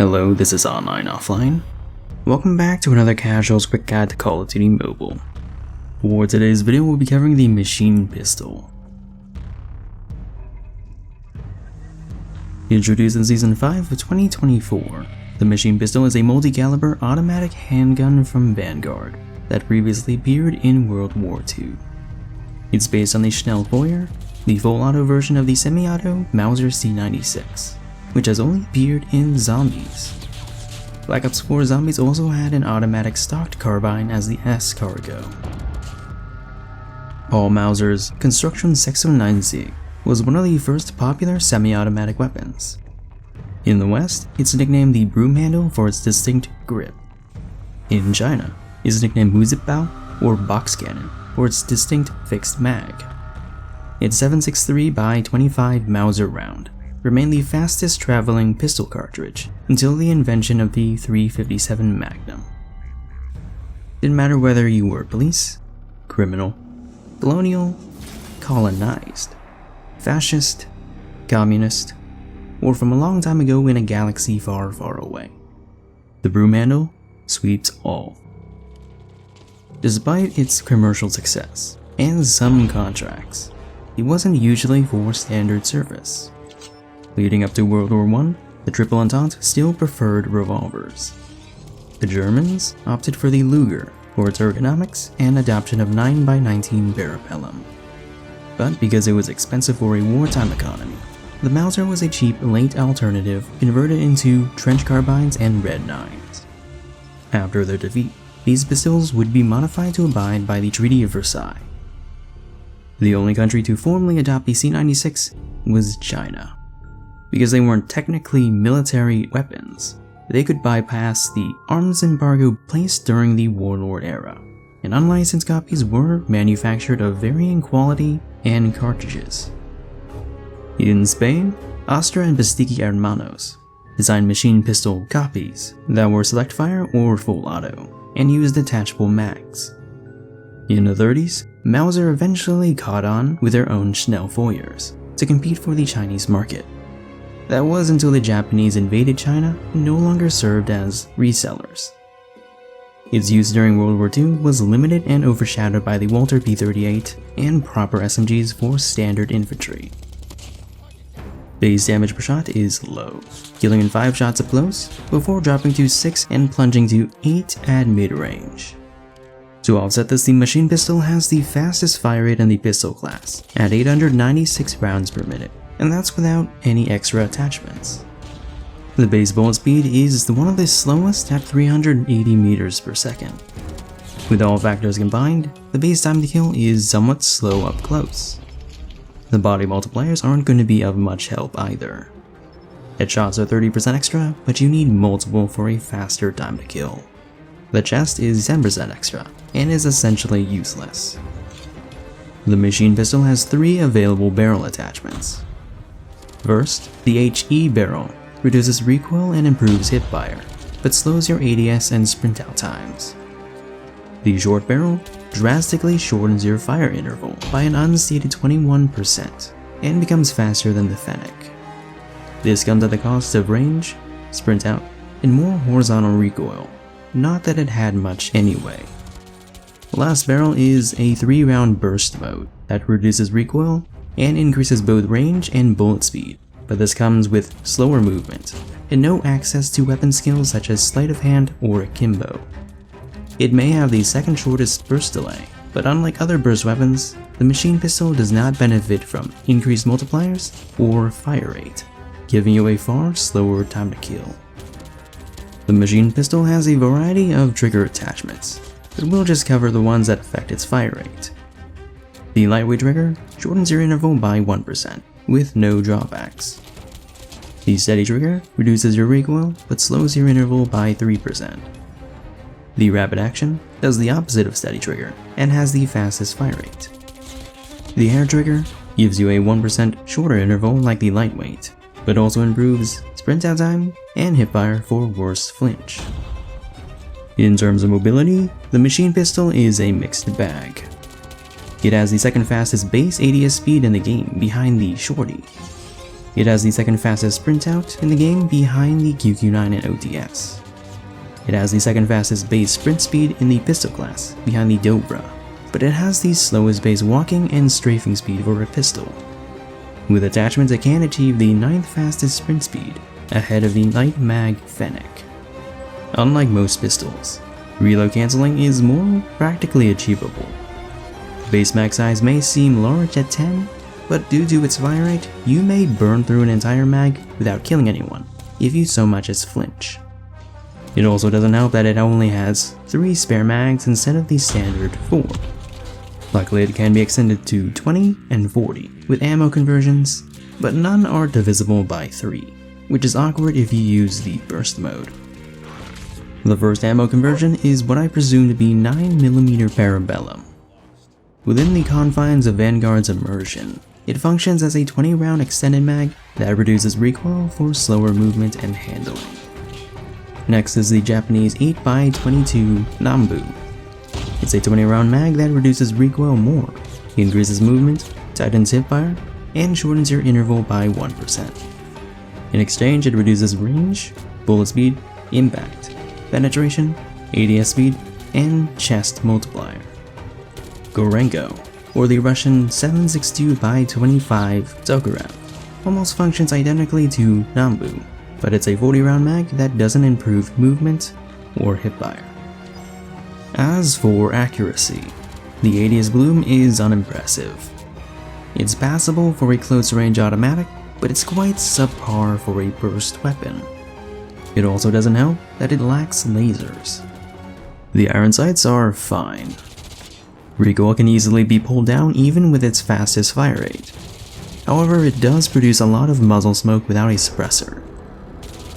Hello, this is AnlineOffline. Welcome back to another casuals quick guide to COD Mobile. For today's video, we'll be covering the machine pistol. Introduced in Season 5 of 2024, the machine pistol is a multi-caliber automatic handgun from Vanguard that previously appeared in World War II. It's based on the Schnellfeuer, the full-auto version of the semi-auto Mauser C96, which has only appeared in Zombies. Black Ops 4 Zombies also had an automatic stocked carbine as the S-Cargo. Paul Mauser's Construction 609Z was one of the first popular semi-automatic weapons. In the West, it's nicknamed the Broomhandle for its distinct grip. In China, it's nicknamed multipliers or box cannon for its distinct fixed mag. Its 7.63x25 Mauser round remained the fastest traveling pistol cartridge until the invention of the 357 Magnum. Didn't matter whether you were police, criminal, colonial, colonized, fascist, communist, or from a long time ago in a galaxy far, far away. The Broomhandle sweeps all. Despite its commercial success and some contracts, it wasn't usually for standard service. Leading up to World War I, the Triple Entente still preferred revolvers. The Germans opted for the Luger for its ergonomics and adoption of 9x19 Parabellum. But because it was expensive for a wartime economy, the Mauser was a cheap late alternative converted into trench carbines and red 9s. After their defeat, these pistols would be modified to abide by the Treaty of Versailles. The only country to formally adopt the C96 was China. Because they weren't technically military weapons, they could bypass the arms embargo placed during the Warlord era, and unlicensed copies were manufactured of varying quality and cartridges. In Spain, Astra and Bastiki Hermanos designed machine pistol copies that were select fire or full auto, and used detachable mags. In the 30s, Mauser eventually caught on with their own Schnellfeuers to compete for the Chinese market. That was until the Japanese invaded China and no longer served as resellers. Its use during World War II was limited and overshadowed by the Walter P38 and proper SMGs for standard infantry. Base damage per shot is low, killing in 5 shots up close before dropping to 6 and plunging to 8 at mid-range. To offset this, the machine pistol has the fastest fire rate in the pistol class at 896 rounds per minute, and that's without any extra attachments. The base bullet speed is one of the slowest at 380 meters per second. With all factors combined, the base time to kill is somewhat slow up close. The body multipliers aren't going to be of much help either. Headshots are 30% extra, but you need multiple for a faster time to kill. The chest is 10% extra, and is essentially useless. The machine pistol has 3 available barrel attachments. First, the HE barrel reduces recoil and improves hipfire, but slows your ADS and sprint out times. The short barrel drastically shortens your fire interval by an unstated 21% and becomes faster than the Fennec. This comes at the cost of range, sprint out, and more horizontal recoil, not that it had much anyway. The last barrel is a 3-round burst mode that reduces recoil and increases both range and bullet speed, but this comes with slower movement and no access to weapon skills such as sleight of hand or Akimbo. It may have the second shortest burst delay, but unlike other burst weapons, the machine pistol does not benefit from increased multipliers or fire rate, giving you a far slower time to kill. The machine pistol has a variety of trigger attachments, but we'll just cover the ones that affect its fire rate. The lightweight trigger shortens your interval by 1%, with no drawbacks. The steady trigger reduces your recoil, but slows your interval by 3%. The rapid action does the opposite of steady trigger, and has the fastest fire rate. The air trigger gives you a 1% shorter interval like the lightweight, but also improves sprint out time and hipfire for worse flinch. In terms of mobility, the machine pistol is a mixed bag. It has the second fastest base ADS speed in the game behind the Shorty. It has the second fastest sprint out in the game behind the QQ9 and OTS. It has the second fastest base sprint speed in the pistol class behind the Dobvra, but it has the slowest base walking and strafing speed for a pistol. With attachments, it can achieve the 9th fastest sprint speed, ahead of the light mag Fennec. Unlike most pistols, reload cancelling is more practically achievable. Base mag size may seem large at 10, but due to its fire rate, you may burn through an entire mag without killing anyone, if you so much as flinch. It also doesn't help that it only has 3 spare mags instead of the standard 4. Luckily, it can be extended to 20 and 40 with ammo conversions, but none are divisible by 3, which is awkward if you use the burst mode. The first ammo conversion is what I presume to be 9mm Parabellum. Within the confines of Vanguard's immersion, it functions as a 20-round extended mag that reduces recoil for slower movement and handling. Next is the Japanese 8x22 Nambu. It's a 20-round mag that reduces recoil more, increases movement, tightens hipfire, and shortens your interval by 1%. In exchange, it reduces range, bullet speed, impact, penetration, ADS speed, and chest multiplier. Gorenko, or the Russian 7.62x25 Dobvra, almost functions identically to Nambu, but it's a 40-round mag that doesn't improve movement or hipfire. As for accuracy, the ADS Bloom is unimpressive. It's passable for a close range automatic, but it's quite subpar for a burst weapon. It also doesn't help that it lacks lasers. The iron sights are fine. Recoil can easily be pulled down even with its fastest fire rate. However, it does produce a lot of muzzle smoke without a suppressor.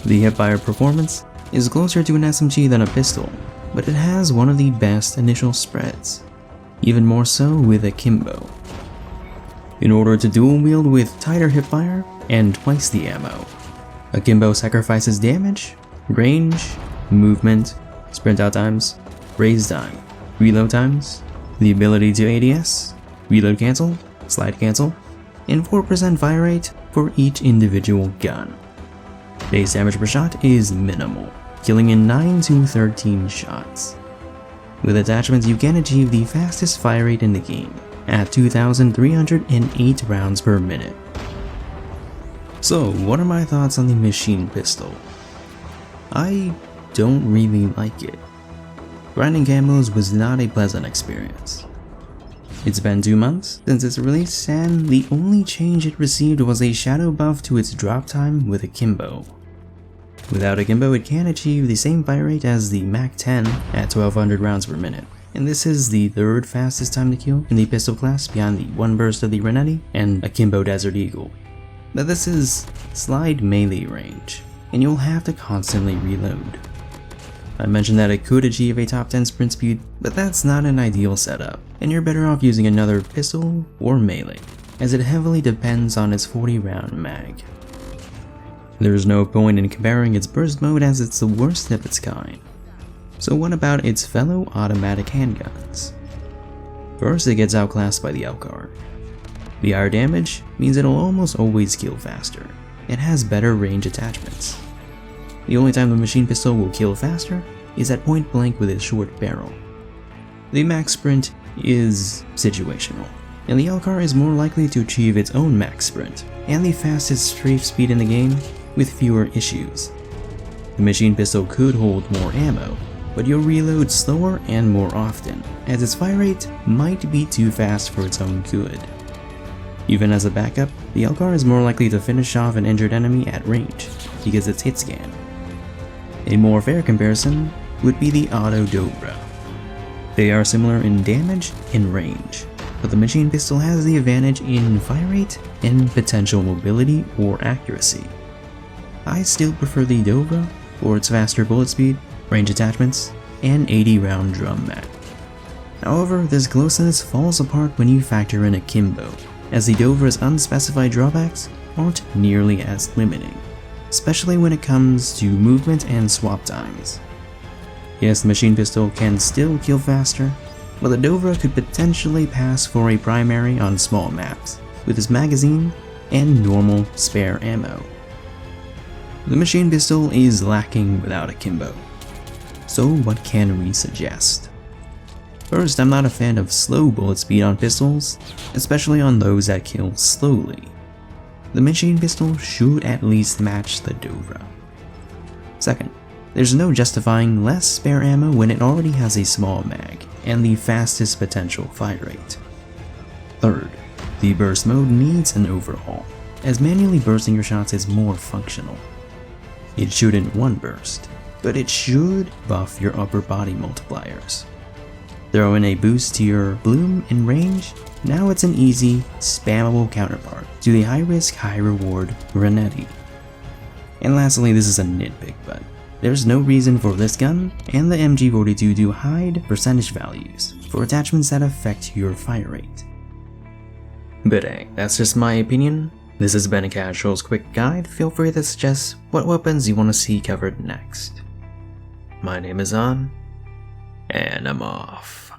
The hipfire performance is closer to an SMG than a pistol, but it has one of the best initial spreads, even more so with Akimbo. In order to dual wield with tighter hipfire and twice the ammo, Akimbo sacrifices damage, range, movement, sprint out times, raise time, reload times, the ability to ADS, reload cancel, slide cancel, and 4% fire rate for each individual gun. Base damage per shot is minimal, killing in 9 to 13 shots. With attachments, you can achieve the fastest fire rate in the game at 2,308 rounds per minute. So, what are my thoughts on the machine pistol? I don't really like it. Grinding camos was not a pleasant experience. It's been 2 months since its release, and the only change it received was a shadow buff to its drop time with Akimbo. Without Akimbo, it can achieve the same fire rate as the Mach 10 at 1200 rounds per minute, and this is the 3rd fastest time to kill in the pistol class behind the one burst of the Renetti and Akimbo Desert Eagle. But this is slide melee range, and you'll have to constantly reload. I mentioned that it could achieve a top 10 sprint speed, but that's not an ideal setup, and you're better off using another pistol or melee, as it heavily depends on its 40-round mag. There's no point in comparing its burst mode as it's the worst of its kind. So what about its fellow automatic handguns? First, it gets outclassed by the Elcar. The higher damage means it'll almost always kill faster. It has better range attachments. The only time the machine pistol will kill faster is at point blank with its short barrel. The max sprint is situational, and the Elcar is more likely to achieve its own max sprint and the fastest strafe speed in the game with fewer issues. The machine pistol could hold more ammo, but you'll reload slower and more often, as its fire rate might be too fast for its own good. Even as a backup, the Elcar is more likely to finish off an injured enemy at range, because it's hit scan. A more fair comparison would be the Auto Dobvra. They are similar in damage and range, but the machine pistol has the advantage in fire rate and potential mobility or accuracy. I still prefer the Dobvra for its faster bullet speed, range attachments, and 80-round drum mag. However, this closeness falls apart when you factor in Akimbo, as the Dobvra's unspecified drawbacks aren't nearly as limiting, especially when it comes to movement and swap times. Yes, the machine pistol can still kill faster, but the Dobvra could potentially pass for a primary on small maps, with its magazine and normal spare ammo. The machine pistol is lacking without Akimbo. So what can we suggest? First, I'm not a fan of slow bullet speed on pistols, especially on those that kill slowly. The machine pistol should at least match the Dobvra. Second, there's no justifying less spare ammo when it already has a small mag and the fastest potential fire rate. Third, the burst mode needs an overhaul, as manually bursting your shots is more functional. It shouldn't one burst, but it should buff your upper body multipliers. Throw in a boost to your bloom and range, now it's an easy, spammable counterpart to the high-risk, high-reward Grenadier. And lastly, this is a nitpick, but there's no reason for this gun and the MG42 to hide percentage values for attachments that affect your fire rate. But hey, that's just my opinion. This has been a Casual's quick guide. Feel free to suggest what weapons you want to see covered next. My name is An, and I'm off.